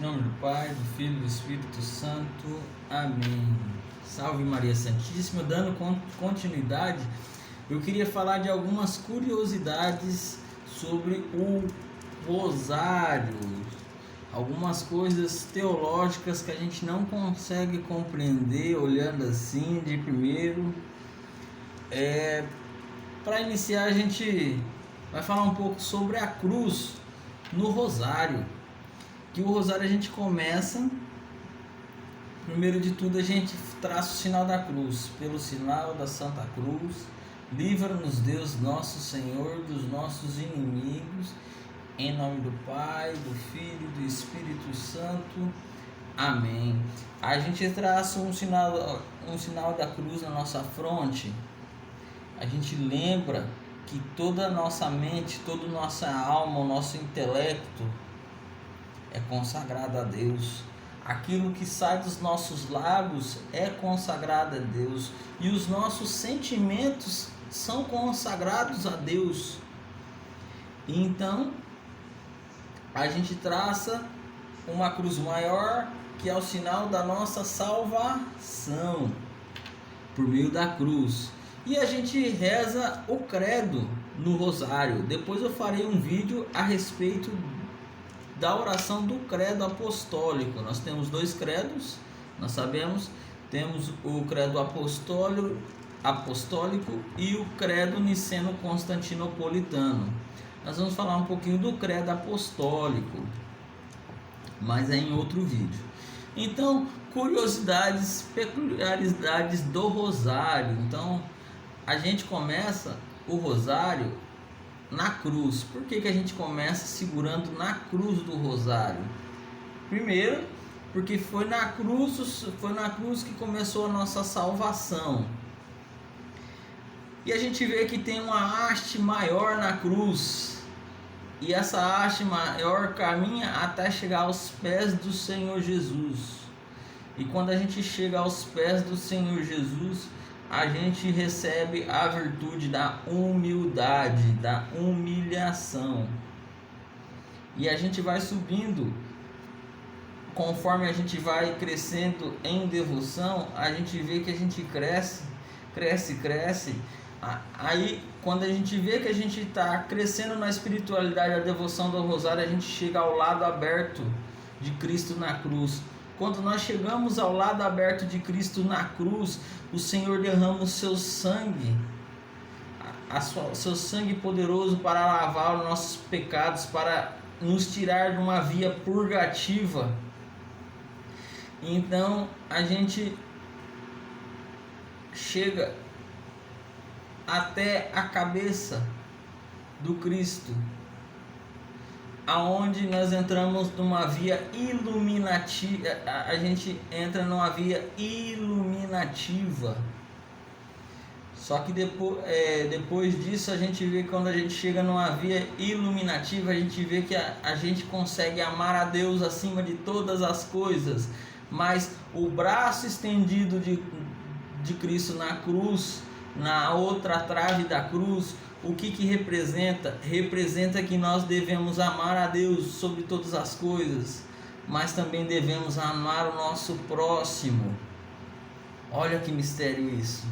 Em nome do Pai, do Filho e do Espírito Santo. Amém. Salve Maria Santíssima. Dando continuidade, eu queria falar de algumas curiosidades sobre o rosário. Algumas coisas teológicas que a gente não consegue compreender olhando assim de primeiro. Para iniciar, a gente vai falar um pouco sobre a cruz no rosário. Que o rosário a gente começa, primeiro de tudo a gente traça o sinal da cruz. Pelo sinal da Santa Cruz, livra-nos Deus nosso Senhor dos nossos inimigos, em nome do Pai, do Filho e do Espírito Santo. Amém. A gente traça um sinal da cruz na nossa fronte. A gente lembra que toda a nossa mente, toda a nossa alma, o nosso intelecto é consagrado a Deus. Aquilo que sai dos nossos lábios é consagrado a Deus. E os nossos sentimentos são consagrados a Deus. Então, a gente traça uma cruz maior, que é o sinal da nossa salvação, por meio da cruz. E a gente reza o credo no rosário. Depois eu farei um vídeo a respeito da oração do credo apostólico. Nós temos dois credos, nós sabemos, temos o credo apostólico e o credo niceno-constantinopolitano. Nós vamos falar um pouquinho do credo apostólico, mas é em outro vídeo. Então, curiosidades, peculiaridades do rosário. Então, a gente começa o rosário na cruz. Por que a gente começa segurando na cruz do rosário? Primeiro, porque foi na cruz que começou a nossa salvação. E a gente vê que tem uma haste maior na cruz. E essa haste maior caminha até chegar aos pés do Senhor Jesus. E quando a gente chega aos pés do Senhor Jesus, a gente recebe a virtude da humildade, da humilhação. E a gente vai subindo, conforme a gente vai crescendo em devoção, a gente vê que a gente cresce. Aí, quando a gente vê que a gente está crescendo na espiritualidade, a devoção do rosário, a gente chega ao lado aberto de Cristo na cruz. Quando nós chegamos ao lado aberto de Cristo na cruz, o Senhor derrama o seu sangue, seu sangue poderoso para lavar os nossos pecados, para nos tirar de uma via purgativa. Então a gente chega até a cabeça do Cristo, aonde nós entramos numa via iluminativa. A gente entra numa via iluminativa. Só que depois disso, a gente vê que quando a gente chega numa via iluminativa, a gente vê que a gente consegue amar a Deus acima de todas as coisas. Mas o braço estendido de Cristo na cruz, na outra trave da cruz, o que representa? Representa que nós devemos amar a Deus sobre todas as coisas, mas também devemos amar o nosso próximo. Olha que mistério isso.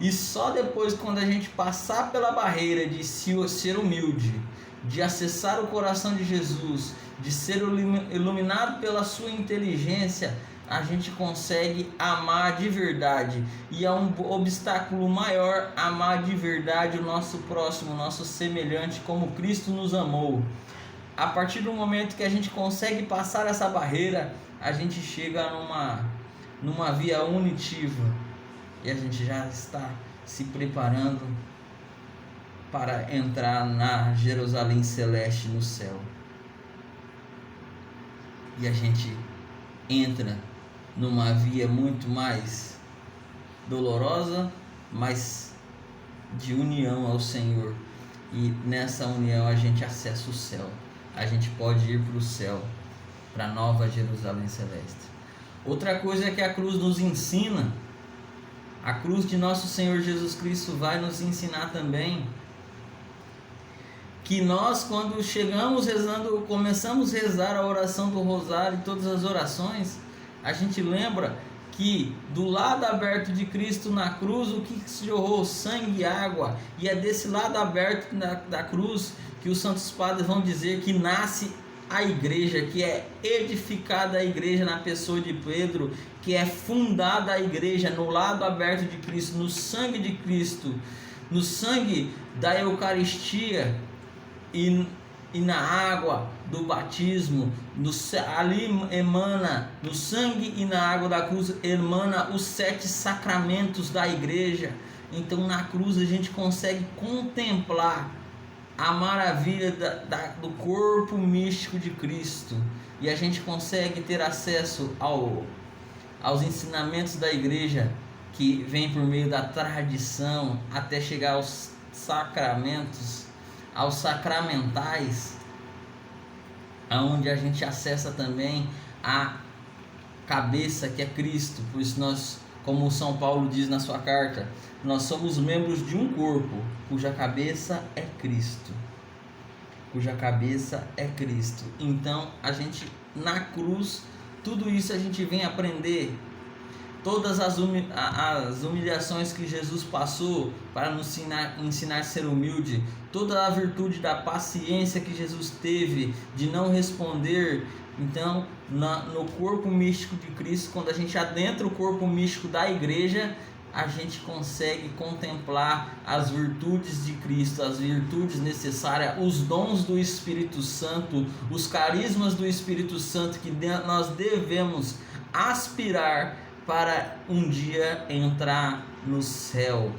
E só depois, quando a gente passar pela barreira de ser humilde, de acessar o coração de Jesus, de ser iluminado pela sua inteligência, a gente consegue amar de verdade. E é um obstáculo maior amar de verdade o nosso próximo, o nosso semelhante, como Cristo nos amou. A partir do momento que a gente consegue passar essa barreira, a gente chega numa via unitiva. E a gente já está se preparando para entrar na Jerusalém Celeste, no céu. E a gente entra numa via muito mais dolorosa, mas de união ao Senhor. E nessa união a gente acessa o céu. A gente pode ir para o céu, para a nova Jerusalém Celeste. Outra coisa é que a cruz nos ensina. A cruz de nosso Senhor Jesus Cristo vai nos ensinar também que nós, quando chegamos rezando, começamos a rezar a oração do rosário e todas as orações, a gente lembra que do lado aberto de Cristo na cruz, o que se jorrou? Sangue e água. E é desse lado aberto da cruz que os santos padres vão dizer que nasce a igreja, que é edificada a igreja na pessoa de Pedro, que é fundada a igreja no lado aberto de Cristo, no sangue de Cristo, no sangue da Eucaristia e na água do batismo. Ali emana, no sangue e na água da cruz, emana os 7 sacramentos da igreja. Então na cruz a gente consegue contemplar a maravilha do corpo místico de Cristo, e a gente consegue ter acesso aos ensinamentos da igreja, que vem por meio da tradição, até chegar aos sacramentos, aos sacramentais, aonde a gente acessa também a cabeça, que é Cristo. Por isso nós, como São Paulo diz na sua carta, nós somos membros de um corpo, cuja cabeça é Cristo. Cuja cabeça é Cristo. Então, a gente, na cruz, tudo isso a gente vem aprender. Todas as humilhações que Jesus passou para nos ensinar a ser humilde, toda a virtude da paciência que Jesus teve de não responder. Então, no corpo místico de Cristo, quando a gente adentra o corpo místico da igreja, a gente consegue contemplar as virtudes de Cristo, as virtudes necessárias, os dons do Espírito Santo, os carismas do Espírito Santo que nós devemos aspirar para um dia entrar no céu.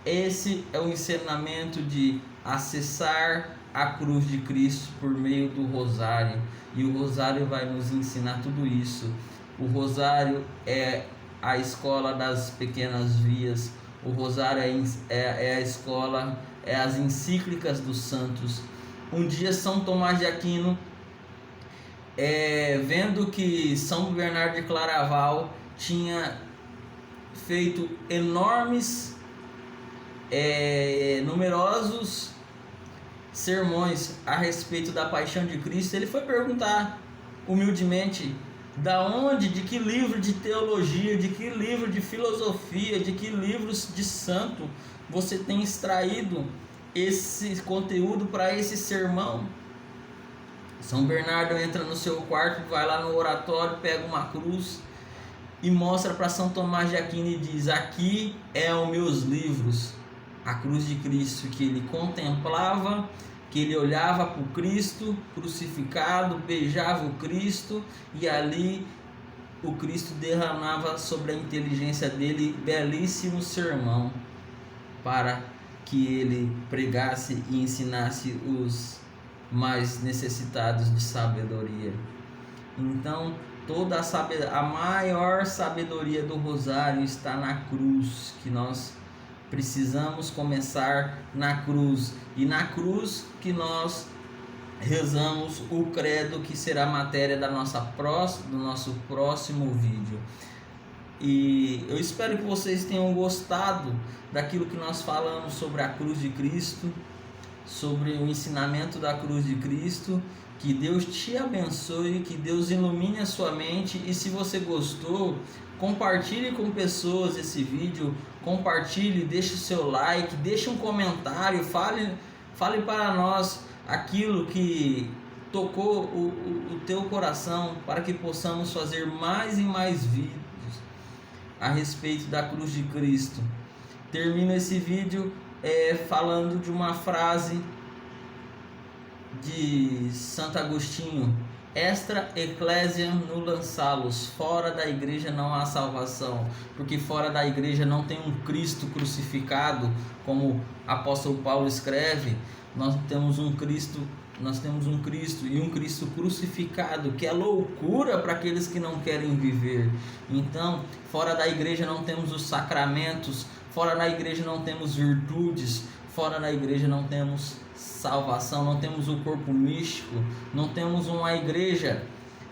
Esse é o ensinamento de acessar a cruz de Cristo por meio do rosário, e o rosário vai nos ensinar tudo isso. O rosário é a escola das pequenas vias, o rosário é a escola, é as encíclicas dos santos. Um dia São Tomás de Aquino, vendo que São Bernardo de Claraval tinha feito enormes, numerosos sermões a respeito da paixão de Cristo, ele foi perguntar humildemente: da onde, de que livro de teologia, de que livro de filosofia, de que livros de santo você tem extraído esse conteúdo para esse sermão? São Bernardo entra no seu quarto, vai lá no oratório, pega uma cruz e mostra para São Tomás de Aquino e diz: aqui é os meus livros. A cruz de Cristo, que ele contemplava, que ele olhava para o Cristo crucificado, beijava o Cristo, e ali o Cristo derramava sobre a inteligência dele belíssimo sermão para que ele pregasse e ensinasse os mais necessitados de sabedoria. Então, a maior sabedoria do rosário está na cruz, que nós precisamos começar na cruz, e na cruz que nós rezamos o credo, que será matéria do nosso próximo vídeo. E eu espero que vocês tenham gostado daquilo que nós falamos sobre a cruz de Cristo, sobre o ensinamento da cruz de Cristo. Que Deus te abençoe, que Deus ilumine a sua mente, e se você gostou, compartilhe com pessoas esse vídeo, compartilhe, deixe o seu like, deixe um comentário, fale para nós aquilo que tocou o teu coração, para que possamos fazer mais e mais vídeos a respeito da cruz de Cristo. Termino esse vídeo falando de uma frase de Santo Agostinho: extra ecclesiam nulla salus, fora da igreja não há salvação, porque fora da igreja não tem um Cristo crucificado, como apóstolo Paulo escreve. Nós temos um Cristo e um Cristo crucificado, que é loucura para aqueles que não querem viver. Então, fora da igreja não temos os sacramentos, fora da igreja não temos virtudes, fora da igreja não temos salvação, não temos o corpo místico, não temos uma igreja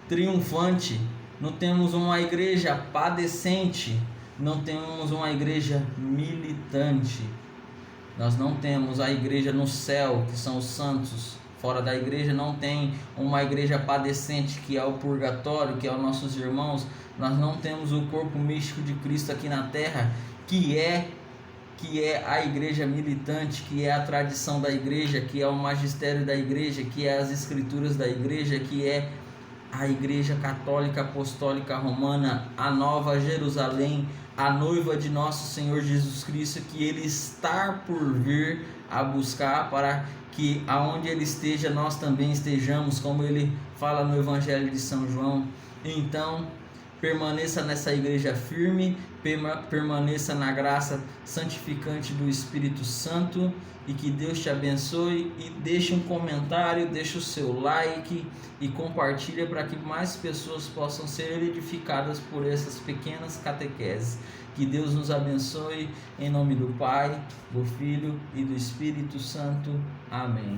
triunfante, não temos uma igreja padecente, não temos uma igreja militante. Nós não temos a igreja no céu, que são os santos. Fora da igreja não tem uma igreja padecente, que é o purgatório, que é os nossos irmãos. Nós não temos o corpo místico de Cristo aqui na terra, que é a igreja militante, que é a tradição da igreja, que é o magistério da igreja, que é as escrituras da igreja, que é a igreja católica apostólica romana, a nova Jerusalém, a noiva de nosso Senhor Jesus Cristo, que Ele está por vir a buscar, para que aonde Ele esteja nós também estejamos, como Ele fala no Evangelho de São João. Então, permaneça nessa igreja firme, permaneça na graça santificante do Espírito Santo, e que Deus te abençoe. E deixe um comentário, deixe o seu like e compartilha, para que mais pessoas possam ser edificadas por essas pequenas catequeses. Que Deus nos abençoe, em nome do Pai, do Filho e do Espírito Santo. Amém.